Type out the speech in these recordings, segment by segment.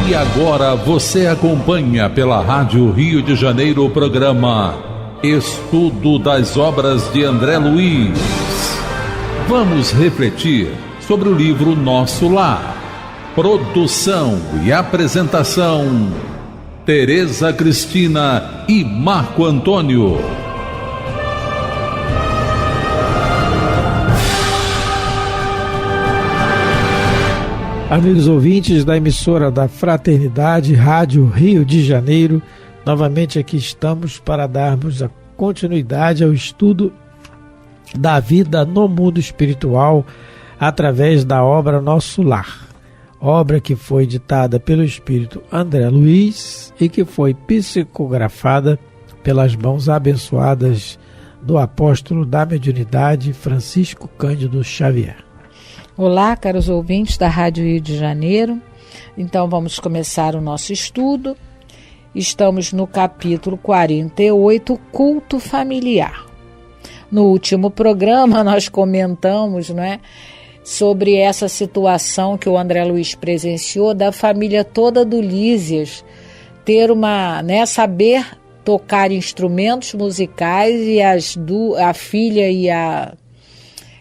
E agora você acompanha pela Rádio Rio de Janeiro o programa Estudo das Obras de André Luiz. Vamos refletir sobre o livro Nosso Lar. Produção e apresentação, Tereza Cristina e Marco Antônio. Amigos ouvintes da emissora da Fraternidade Rádio Rio de Janeiro, novamente aqui estamos para darmos a continuidade ao estudo da vida no mundo espiritual através da obra Nosso Lar, obra que foi ditada pelo espírito André Luiz e que foi psicografada pelas mãos abençoadas do apóstolo da mediunidade Francisco Cândido Xavier. Olá, caros ouvintes da Rádio Rio de Janeiro. Então vamos começar o nosso estudo. Estamos no capítulo 48, Culto Familiar. No último programa nós comentamos, sobre essa situação que o André Luiz presenciou da família toda do Lísias ter saber tocar instrumentos musicais e a filha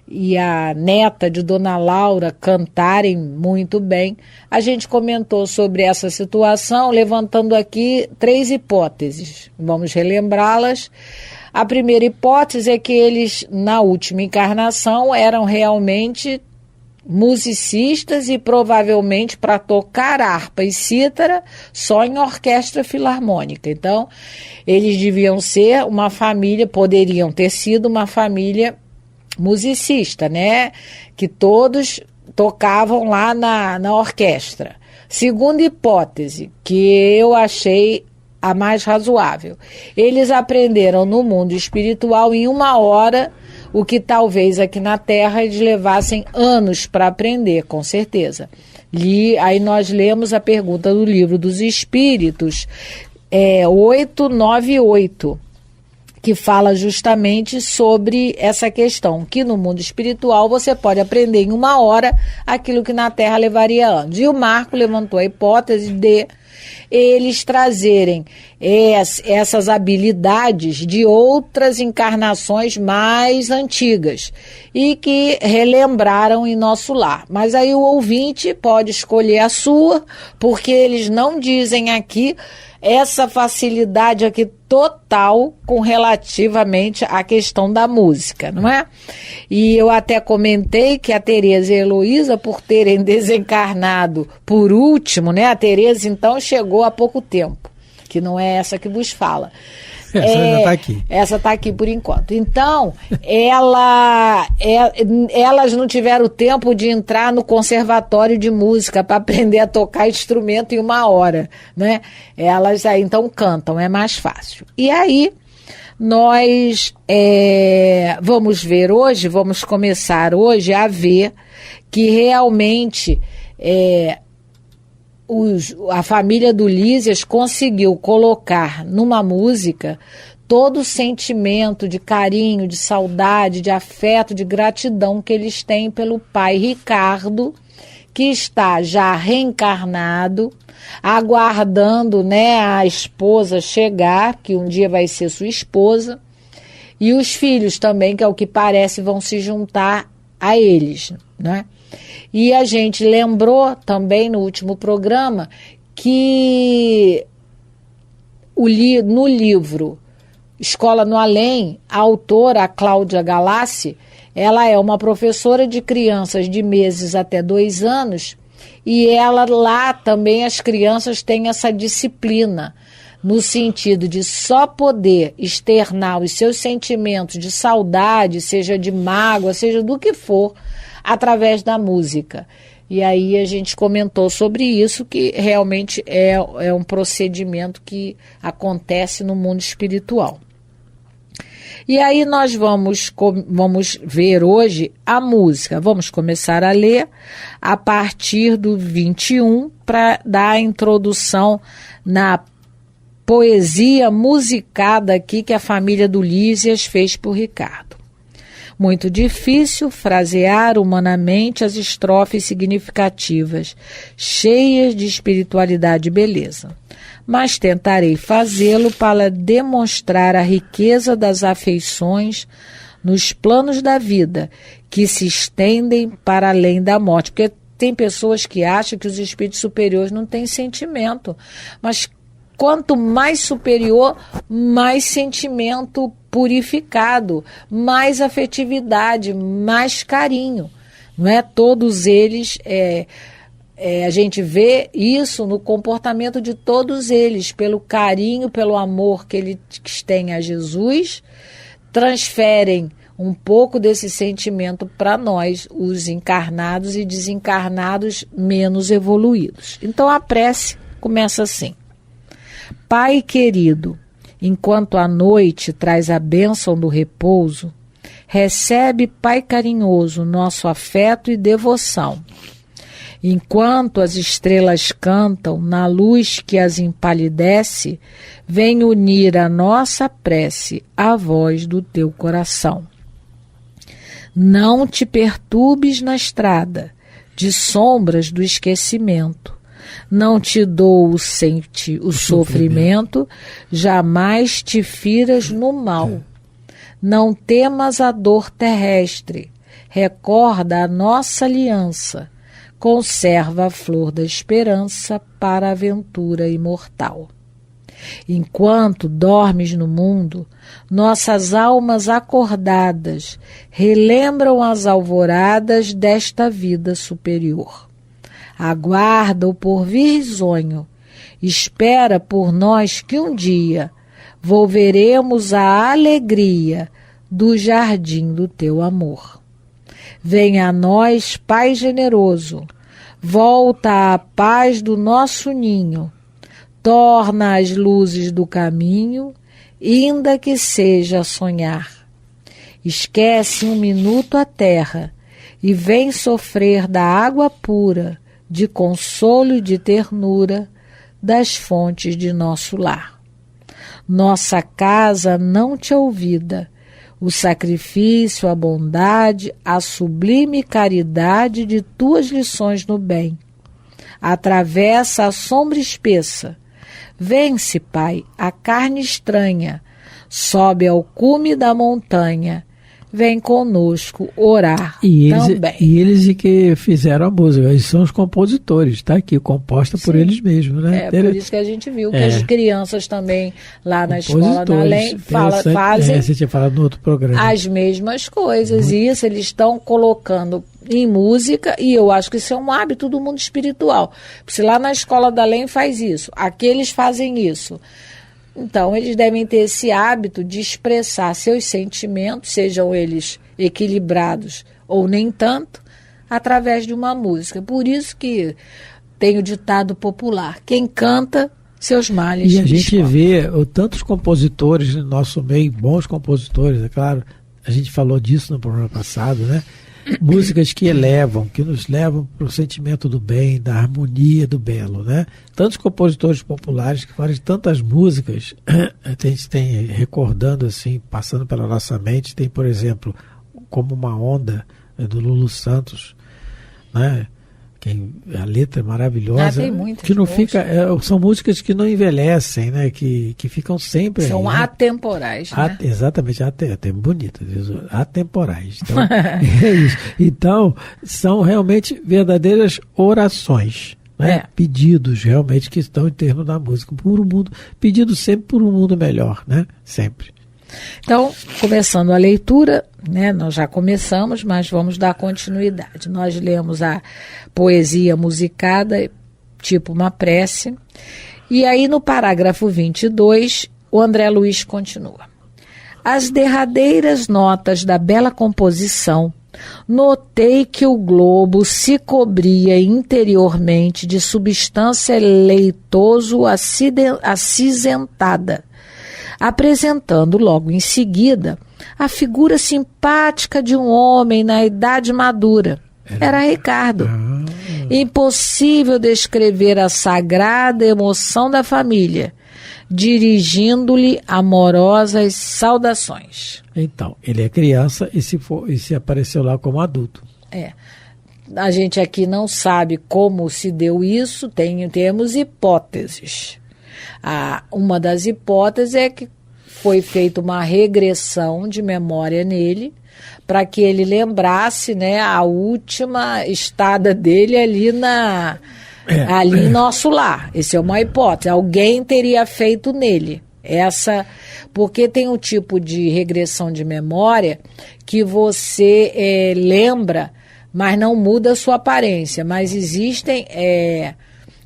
e a neta de Dona Laura cantarem muito bem. A gente comentou sobre essa situação, levantando aqui 3 hipóteses. Vamos relembrá-las. A primeira hipótese é que eles, na última encarnação, eram realmente musicistas e provavelmente para tocar harpa e cítara só em orquestra filarmônica. Então, eles deviam ser uma família, poderiam ter sido uma família musicista, que todos tocavam lá na orquestra. Segunda hipótese, que eu achei a mais razoável. Eles aprenderam no mundo espiritual em 1 hora, o que talvez aqui na Terra eles levassem anos para aprender, com certeza. Aí nós lemos a pergunta do Livro dos Espíritos, 898, que fala justamente sobre essa questão, que no mundo espiritual você pode aprender em 1 hora aquilo que na Terra levaria anos. E o Marco levantou a hipótese de eles trazerem essas habilidades de outras encarnações mais antigas e que relembraram em Nosso Lar. Mas aí o ouvinte pode escolher a sua, porque eles não dizem aqui essa facilidade aqui total com relativamente à questão da música, não é? E eu até comentei que a Tereza e a Heloísa, por terem desencarnado por último, a Tereza então chegou há pouco tempo, que não é essa que vos fala. Essa ainda está aqui. Essa está aqui por enquanto. Então, elas não tiveram tempo de entrar no conservatório de música para aprender a tocar instrumento em 1 hora, Elas aí então cantam, é mais fácil. E aí, nós vamos começar hoje a ver que realmente a família do Lísias conseguiu colocar numa música todo o sentimento de carinho, de saudade, de afeto, de gratidão que eles têm pelo pai Ricardo, que está já reencarnado, aguardando a esposa chegar, que um dia vai ser sua esposa, e os filhos também, que é o que parece, vão se juntar a eles, E a gente lembrou também no último programa que no livro Escola no Além, a autora, a Cláudia Galassi, ela é uma professora de crianças de meses até 2 anos e ela lá também as crianças têm essa disciplina no sentido de só poder externar os seus sentimentos de saudade, seja de mágoa, seja do que for, através da música. E aí a gente comentou sobre isso, que realmente é um procedimento que acontece no mundo espiritual. E aí nós vamos ver hoje a música. Vamos começar a ler a partir do 21 para dar a introdução na poesia musicada aqui que a família do Lísias fez por Ricardo. Muito difícil frasear humanamente as estrofes significativas, cheias de espiritualidade e beleza. Mas tentarei fazê-lo para demonstrar a riqueza das afeições nos planos da vida, que se estendem para além da morte. Porque tem pessoas que acham que os espíritos superiores não têm sentimento, mas quanto mais superior, mais sentimento purificado, mais afetividade, mais carinho. Não é? Todos eles, a gente vê isso no comportamento de todos eles, pelo carinho, pelo amor que eles têm a Jesus, transferem um pouco desse sentimento para nós, os encarnados e desencarnados menos evoluídos. Então a prece começa assim: Pai querido, enquanto a noite traz a bênção do repouso, recebe, Pai carinhoso, nosso afeto e devoção. Enquanto as estrelas cantam na luz que as empalidece, vem unir a nossa prece à voz do teu coração. Não te perturbes na estrada de sombras do esquecimento. Não te dou o sofrimento, jamais te firas no mal. Não temas a dor terrestre, recorda a nossa aliança, conserva a flor da esperança para a aventura imortal. Enquanto dormes no mundo, nossas almas acordadas relembram as alvoradas desta vida superior. Aguarda o porvir risonho, espera por nós que um dia volveremos à alegria do jardim do teu amor. Venha a nós, Pai generoso, volta à paz do nosso ninho, torna as luzes do caminho, ainda que seja sonhar. Esquece um minuto a terra e vem sofrer da água pura, de consolo e de ternura, das fontes de nosso lar. Nossa casa não te olvida, o sacrifício, a bondade, a sublime caridade de tuas lições no bem. Atravessa a sombra espessa, vence, Pai, a carne estranha, sobe ao cume da montanha, vem conosco orar também. E eles que fizeram a música, eles são os compositores, está aqui, composta por eles mesmos, né? Por isso que a gente viu que as crianças também lá na escola da Além fazem você tinha falado no outro programa. As mesmas coisas, e isso eles estão colocando em música, e eu acho que isso é um hábito do mundo espiritual. Se lá na escola da Além faz isso, aqui eles fazem isso. Então, eles devem ter esse hábito de expressar seus sentimentos, sejam eles equilibrados ou nem tanto, através de uma música. Por isso que tem o ditado popular: quem canta, seus males. E a gente vê tantos compositores no nosso meio, bons compositores, é claro, a gente falou disso no programa passado, né? Músicas que elevam, que nos levam para o sentimento do bem, da harmonia, do belo, né? Tantos compositores populares que fazem tantas músicas, a gente tem, recordando assim, passando pela nossa mente, tem, por exemplo, Como uma Onda, do Lulu Santos, né? A letra é maravilhosa, tem muitas que não boas. São músicas que não envelhecem, né? Que ficam sempre são aí, né? Atemporais, né? Exatamente, até bonito, atemporais. Então, é isso. Então, são realmente verdadeiras orações, né? Pedidos realmente que estão em torno da música, por um mundo, pedidos sempre por um mundo melhor, né? Sempre. Então, começando a leitura, né, nós já começamos, mas vamos dar continuidade. Nós lemos a poesia musicada, tipo uma prece, e aí no parágrafo 22, o André Luiz continua. As derradeiras notas da bela composição, notei que o globo se cobria interiormente de substância leitoso acinzentada, apresentando logo em seguida a figura simpática de um homem na idade madura. Era Ricardo. Impossível descrever a sagrada emoção da família dirigindo-lhe amorosas saudações. Então, ele é criança e se apareceu lá como adulto. A gente aqui não sabe como se deu isso, temos hipóteses. Uma das hipóteses é que foi feita uma regressão de memória nele, para que ele lembrasse, né, a última estada dele ali em nosso lar. Essa é uma hipótese. Alguém teria feito nele. Porque tem um tipo de regressão de memória que você lembra, mas não muda a sua aparência. Mas existem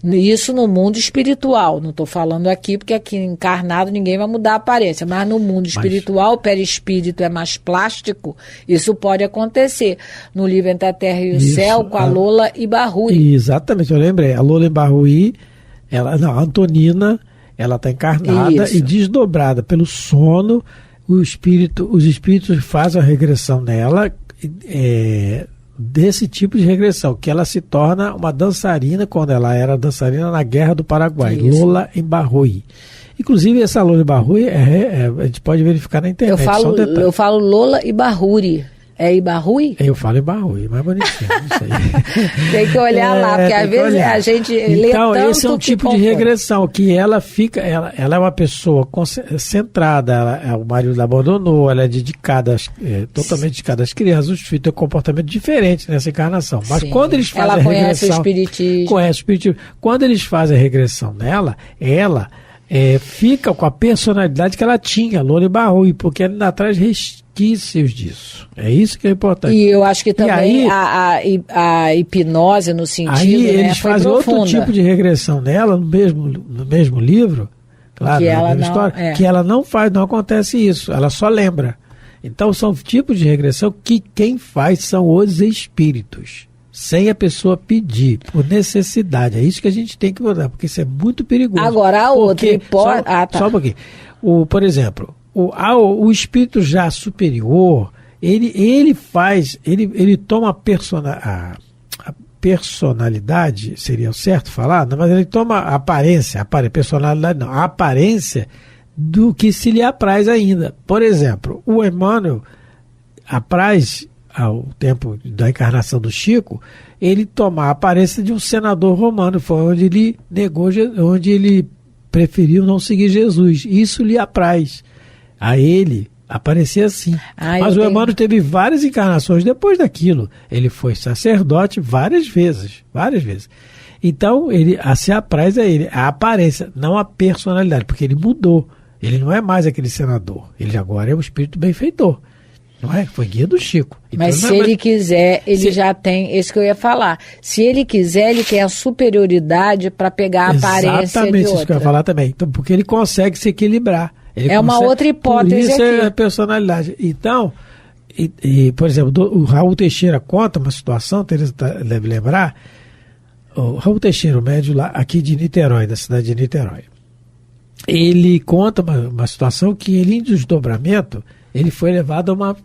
isso no mundo espiritual. Não estou falando aqui, porque aqui encarnado ninguém vai mudar a aparência. Mas no mundo espiritual, o perispírito é mais plástico, isso pode acontecer. No livro Entre a Terra e o Céu, com a Lola Ibarruri. Exatamente, eu lembrei. A Lola Ibarruri, a Antonina, ela está encarnada e desdobrada pelo sono. Os espíritos fazem a regressão nela, desse tipo de regressão, que ela se torna uma dançarina quando ela era dançarina na Guerra do Paraguai, Lola Ibarruri. Inclusive, essa Lola Ibarruri a gente pode verificar na internet. Eu falo Lola Ibarruri. É Ibarruri? Eu falo Ibarruri, mais bonitinho, não sei. Tem que olhar lá, porque às vezes a gente lê tanto. Então, esse é um tipo de regressão, que ela é uma pessoa centrada, o marido la abandonou, ela é dedicada, totalmente dedicada às crianças, os filhos têm um comportamento diferente nessa encarnação. Mas quando eles fazem a regressão... Ela conhece o espiritismo. Quando eles fazem a regressão nela, ela fica com a personalidade que ela tinha, Lola Ibarruri, porque ela ainda traz resquícios disso. É isso que é importante. E eu acho que também a hipnose no sentido, aí eles fazem outro tipo de regressão nela, no mesmo livro, claro, que ela não faz, não acontece isso, ela só lembra. Então são tipos de regressão que quem faz são os espíritos, sem a pessoa pedir, por necessidade. É isso que a gente tem que mudar, porque isso é muito perigoso. Agora a outra hipótese... Só um pouquinho. Por exemplo, o espírito já superior, ele toma a personalidade, seria o certo falar? Não, mas ele toma a aparência, personalidade não, a aparência do que se lhe apraz ainda. Por exemplo, o Emmanuel apraz, ao tempo da encarnação do Chico, ele toma a aparência de um senador romano, foi onde ele negou, onde ele preferiu não seguir Jesus. Isso lhe apraz a ele aparecer assim. Mas o Emmanuel teve várias encarnações depois daquilo. Ele foi sacerdote várias vezes. Então, se apraz a ele a aparência, não a personalidade, porque ele mudou. Ele não é mais aquele senador. Ele agora é um espírito benfeitor. Não é? Foi guia do Chico. Então, mas se ele quiser, já tem, isso que eu ia falar. Se ele quiser, ele tem a superioridade para pegar a aparência de outra. Exatamente, isso que eu ia falar também. Então, porque ele consegue se equilibrar. Uma outra hipótese. Por isso aqui. É a personalidade. Então, por exemplo, o Raul Teixeira conta uma situação, Teresa deve lembrar. O Raul Teixeira, o médium lá, aqui de Niterói, da cidade de Niterói. Ele conta uma situação que ele, em desdobramento, ele foi levado a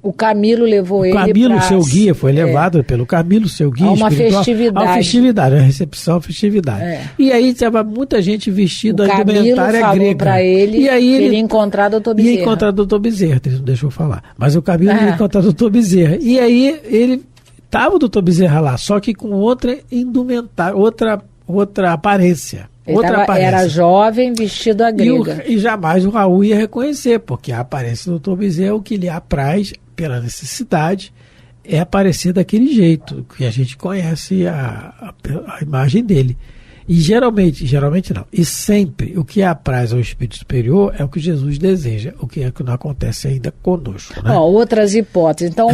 o Camilo levou ele. O Camilo, seu guia, foi levado pelo Camilo, seu guia. A uma festividade. A festividade, a recepção, a festividade. E aí estava muita gente vestida de indumentária grega. Para ele, e aí ele ia encontrar Dr. Bezerra. Ia encontrar Dr. Bezerra, ele não deixou falar. Mas o Camilo ia encontrar Dr. Bezerra. E aí ele estava o Dr. Bezerra lá, só que com outra indumentária, outra aparência. Era jovem, vestido a grega. E jamais o Raul ia reconhecer, porque a aparência do Dr. Bezerra, o que lhe apraz pela necessidade, é aparecer daquele jeito, que a gente conhece a imagem dele. E geralmente não. E sempre o que apraz ao Espírito Superior é o que Jesus deseja, o que não acontece ainda conosco. Né? Outras hipóteses. Então,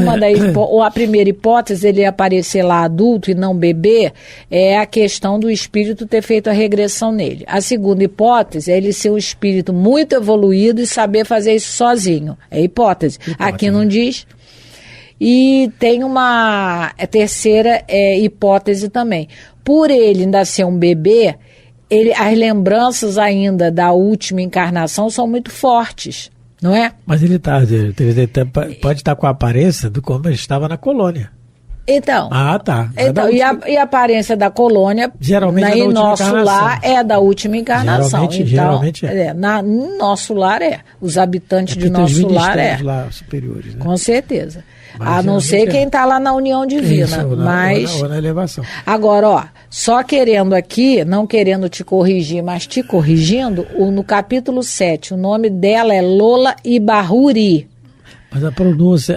a primeira hipótese, ele aparecer lá adulto e não bebê, é a questão do espírito ter feito a regressão nele. A segunda hipótese é ele ser um espírito muito evoluído e saber fazer isso sozinho. É hipótese. Aqui não diz. E tem uma terceira hipótese também. Por ele ainda ser um bebê, as lembranças ainda da última encarnação são muito fortes, não é? Mas ele pode estar com a aparência de como ele estava na colônia. Então, tá. Então, e a aparência da colônia, geralmente em nosso lar, é da última encarnação. Geralmente é. No nosso lar é. Os habitantes de tem nosso lar é. Lá superiores, né? Com certeza. Mas a não ser quem está lá na união divina. Isso, ou na elevação. Agora, ó, só querendo aqui, não querendo te corrigir, mas te corrigindo, no capítulo 7, o nome dela é Lola Ibahuri. Mas a pronúncia,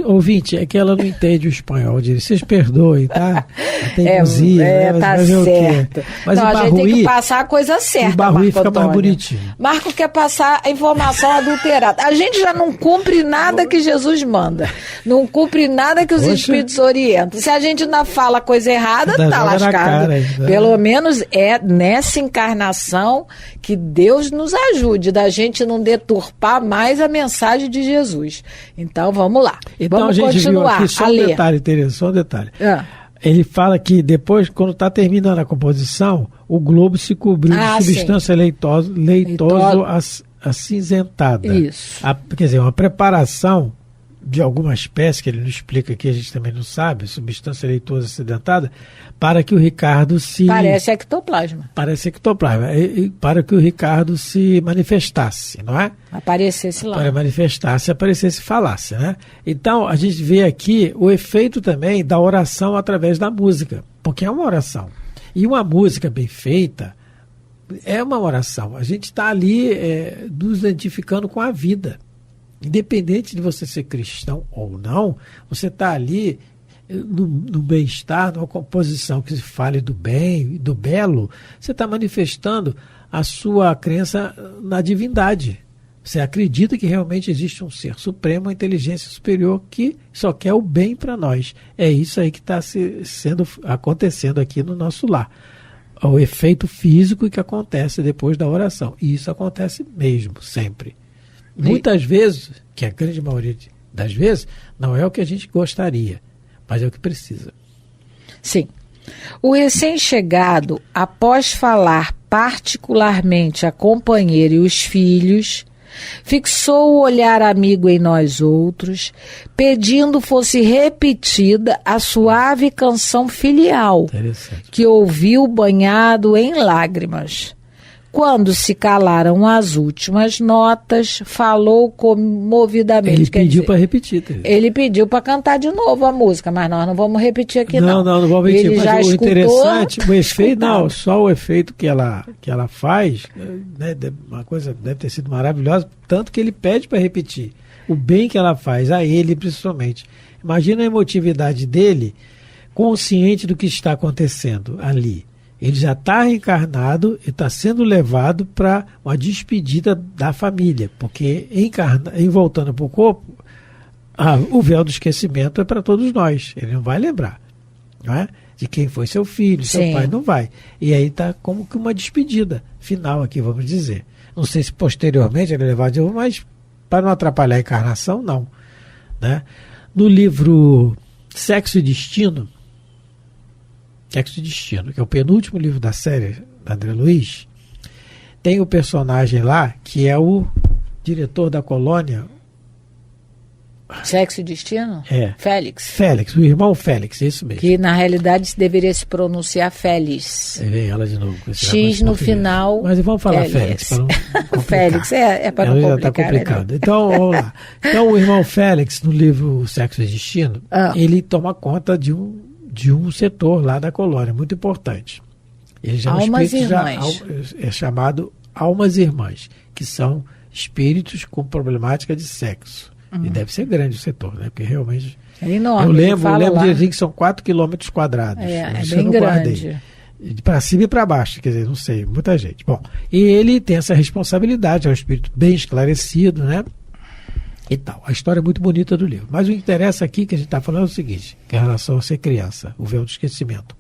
ouvinte, é que ela não entende o espanhol. Vocês perdoem, tá? A teimosia, né? Tá certo. Mas não, a gente tem que passar a coisa certa, o Barruí Marco fica Antônio. mais bonitinho. Marco quer passar a informação adulterada. A gente já não cumpre nada que Jesus manda. Não cumpre nada que os Espíritos orientam. Se a gente ainda fala coisa errada, tá lascado. Pelo menos é nessa encarnação que Deus nos ajude, da gente não deturpar mais a mensagem de Jesus. Então, vamos lá. Então, vamos a gente continuar viu aqui só a ler. Detalhe interessante, só um detalhe. Ele fala que depois, quando está terminando a composição, o globo se cobriu de substância leitoso acinzentada. Isso. Quer dizer, uma preparação de alguma espécie, que ele não explica aqui, a gente também não sabe, substância leitosa acidentada, para que o Ricardo se... Parece ectoplasma. Para que o Ricardo se manifestasse, não é? Aparecesse lá. Para manifestasse, aparecesse e falasse, né? Então, a gente vê aqui o efeito também da oração através da música, porque é uma oração. E uma música bem feita é uma oração. A gente está ali nos identificando com a vida. Independente de você ser cristão ou não, você está ali no bem-estar, numa composição que se fale do bem, do belo, você está manifestando a sua crença na divindade. Você acredita que realmente existe um ser supremo, uma inteligência superior que só quer o bem para nós. É isso aí que está acontecendo aqui no nosso lar. O efeito físico que acontece depois da oração. E isso acontece mesmo, sempre. Muitas vezes, que a grande maioria das vezes, não é o que a gente gostaria, mas é o que precisa. Sim. O recém-chegado, após falar particularmente a companheira e os filhos, fixou o olhar amigo em nós outros, pedindo fosse repetida a suave canção filial, que ouviu banhado em lágrimas. Quando se calaram as últimas notas, falou comovidamente. Ele pediu para repetir. Teresa. Ele pediu para cantar de novo a música, mas nós não vamos repetir aqui, não. Não vamos repetir. Ele mas já o interessante, o efeito, escutado. não, só o efeito que ela faz, né, uma coisa deve ter sido maravilhosa, tanto que ele pede para repetir. O bem que ela faz, a ele principalmente. Imagina a emotividade dele, consciente do que está acontecendo ali. Ele já está reencarnado e está sendo levado para uma despedida da família, porque em voltando para o corpo, o véu do esquecimento é para todos nós. Ele não vai lembrar, não é? De quem foi seu filho, seu pai, não vai. E aí está como que uma despedida final aqui, vamos dizer. Não sei se posteriormente ele é levado de novo, mas para não atrapalhar a encarnação, não. Né? No livro Sexo e Destino, que é o penúltimo livro da série da André Luiz, tem o personagem lá que é o diretor da colônia. Sexo e Destino? Félix, o irmão Félix, isso mesmo. Que na realidade deveria se pronunciar Félix. Vem ela de novo. X no final. Mas vamos falar Félix para não complicar. Félix, para não complicar. Está complicado. Então, vamos lá. Então, o irmão Félix, no livro Sexo e Destino, ele toma conta de um setor lá da colônia, muito importante. Ele já Almas Irmãs. É chamado Almas Irmãs, que são espíritos com problemática de sexo. E deve ser grande o setor, né? Porque realmente... É enorme. Eu lembro de dizer que são 4 quilômetros quadrados. É bem grande. Para cima e para baixo, quer dizer, não sei, muita gente. Bom, e ele tem essa responsabilidade, é um espírito bem esclarecido, né? E tal. A história é muito bonita do livro. Mas o que interessa aqui que a gente está falando é o seguinte, que é em relação a ser criança, o véu do esquecimento.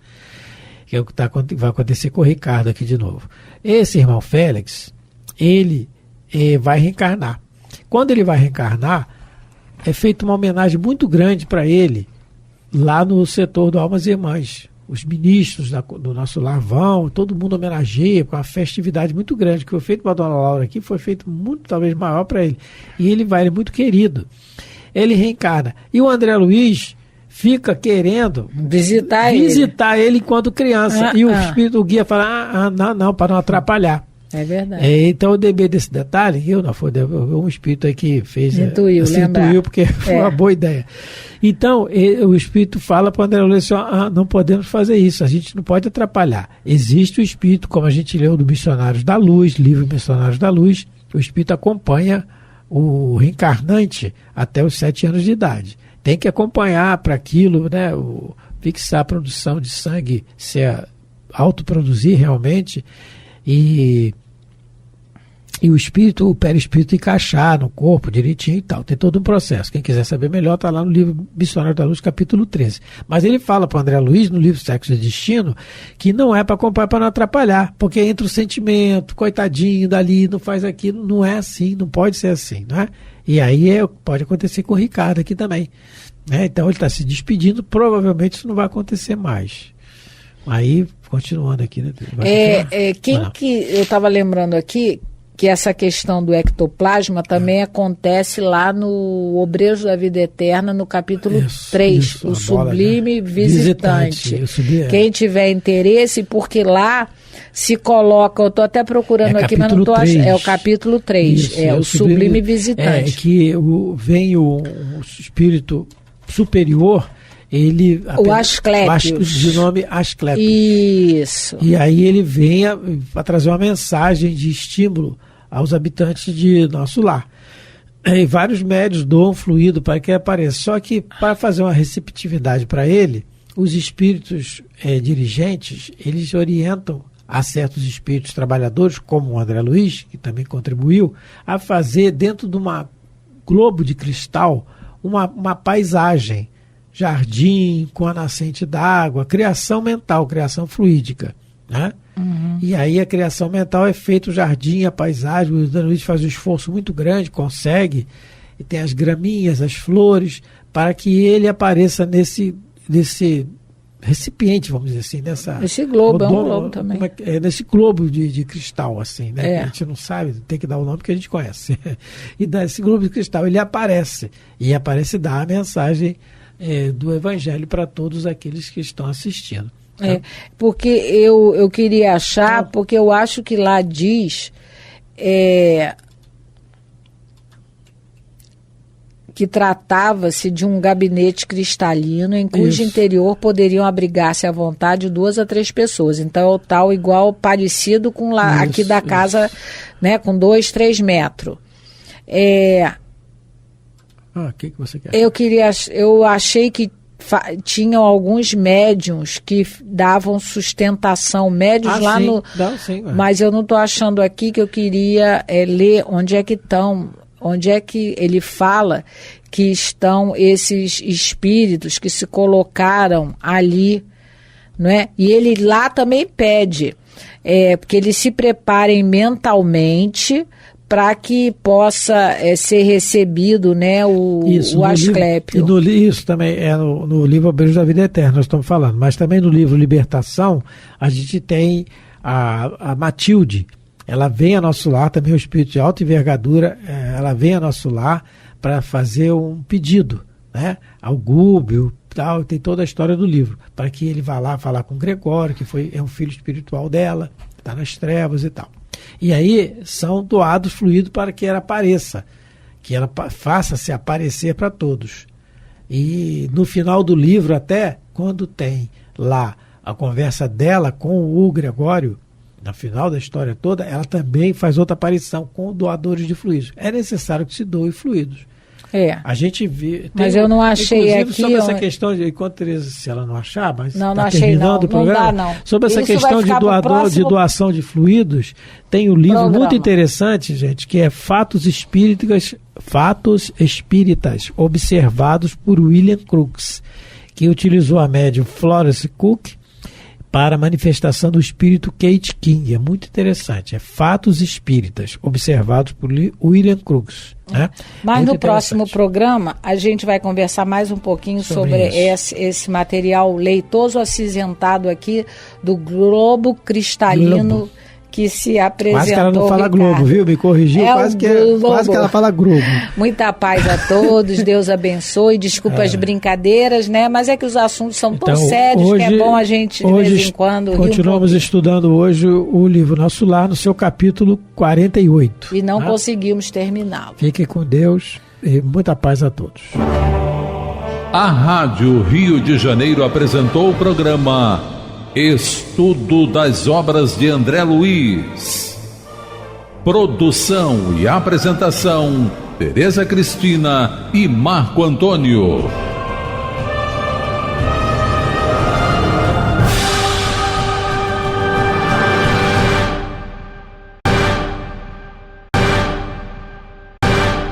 Que é o que vai acontecer com o Ricardo aqui de novo. Esse irmão Félix, ele vai reencarnar. Quando ele vai reencarnar, é feita uma homenagem muito grande para ele lá no setor do Almas Irmãs. Os ministros do nosso lar vão, todo mundo homenageia com uma festividade muito grande, que foi feito para a dona Laura aqui, foi feito muito, talvez, maior para ele. E ele é muito querido. Ele reencarna. E o André Luiz fica querendo visitar ele enquanto criança. E o espírito, o guia fala, não, para não atrapalhar. É verdade. Então, o DB desse detalhe, um espírito aí que fez... Intuiu, porque foi uma boa ideia. Então, o espírito fala para o André Luiz assim, não podemos fazer isso, a gente não pode atrapalhar. Existe o espírito, como a gente leu do Missionários da Luz, livro Missionários da Luz, o espírito acompanha o reencarnante até os 7 anos de idade. Tem que acompanhar para aquilo, né, fixar a produção de sangue, se autoproduzir realmente, e o espírito, o perispírito encaixar no corpo direitinho e tal. Tem todo um processo. Quem quiser saber melhor está lá no livro Missionário da Luz, capítulo 13. Mas ele fala para o André Luiz, no livro Sexo e Destino, que não é para acompanhar, para não atrapalhar, porque entra o sentimento, coitadinho dali, não faz aquilo, não é assim, não pode ser assim, não é? E aí pode acontecer com o Ricardo aqui também, né? Então ele está se despedindo, provavelmente isso não vai acontecer mais. Aí, continuando aqui, né? Eu estava lembrando aqui que essa questão do ectoplasma também acontece lá no Obreiros da Vida Eterna, no capítulo 3, o Sublime Visitante. Quem tiver interesse, porque lá se coloca, eu estou até procurando aqui, mas não estou achando. É o capítulo 3, o Sublime Visitante. Que vem o espírito superior, o Asclépios. De nome Asclépios. Isso. E aí ele vem para trazer uma mensagem de estímulo aos habitantes de nosso lar. E vários médios doam fluido para que ele apareça. Só que para fazer uma receptividade para ele, os espíritos dirigentes, eles orientam a certos espíritos trabalhadores, como o André Luiz, que também contribuiu, a fazer dentro de uma globo de cristal uma paisagem, jardim com a nascente d'água, criação mental, criação fluídica, né? Uhum. E aí a criação mental é feito o jardim, a paisagem, o André Luiz faz um esforço muito grande, consegue, e tem as graminhas, as flores, para que ele apareça nesse recipiente, vamos dizer assim, esse globo, é um globo também. Nesse globo de cristal, assim, né? A gente não sabe, tem que dar o nome que a gente conhece. E desse globo de cristal ele aparece, e aparece dar a mensagem do Evangelho para todos aqueles que estão assistindo. Porque eu queria achar, porque eu acho que lá diz que tratava-se de um gabinete cristalino em cujo interior poderiam abrigar-se à vontade 2 a 3 pessoas. Então, igual parecido com lá aqui da casa, né, com 2, 3 metros. O que você quer? Eu achei que tinham alguns médiuns que davam sustentação, médiuns lá sim. no... Sim, mas eu não estou achando aqui, que eu queria ler onde é que estão, onde é que ele fala que estão esses espíritos que se colocaram ali, não é? E ele lá também pede, porque eles se preparem mentalmente para que possa ser recebido, né, o Asclépio. Isso também é no livro Obreiros da Vida Eterna, nós estamos falando, mas também no livro Libertação, a gente tem a Matilde. Ela vem a nosso lar, também o espírito de alta envergadura, ela vem a nosso lar para fazer um pedido, né, ao Gúbio, tal, tem toda a história do livro, para que ele vá lá falar com o Gregório, que é um filho espiritual dela, está nas trevas e tal. E aí são doados fluidos para que ela apareça, que ela faça-se aparecer para todos. E no final do livro, até quando tem lá a conversa dela com o Gregório, no final da história toda, ela também faz outra aparição com doadores de fluidos. É necessário que se doe fluidos. A gente vê... Mas eu não achei aqui... sobre essa questão de... se ela não achar, mas não achei não. Não dá não. Sobre essa questão de doação de fluidos, tem um livro muito interessante, gente, que é Fatos Espíritas Observados por William Crookes, que utilizou a médium Florence Cook para a manifestação do espírito Kate King. É muito interessante. É Fatos Espíritas Observados por William Crookes. Né? Mas muito no próximo programa a gente vai conversar mais um pouquinho sobre esse material leitoso acinzentado aqui do globo cristalino que se apresentou. Quase que ela não fala Ricardo. Globo, viu? Me corrigiu, quase que ela fala Globo. Muita paz a todos, Deus abençoe, desculpa as brincadeiras, né? Mas é que os assuntos são tão sérios que é bom a gente, de vez em quando, continuamos estudando hoje o livro Nosso Lar, no seu capítulo 48. E não conseguimos terminá-lo. Fiquem com Deus e muita paz a todos. A Rádio Rio de Janeiro apresentou o programa Estudo das Obras de André Luiz. Produção e apresentação: Tereza Cristina e Marco Antônio.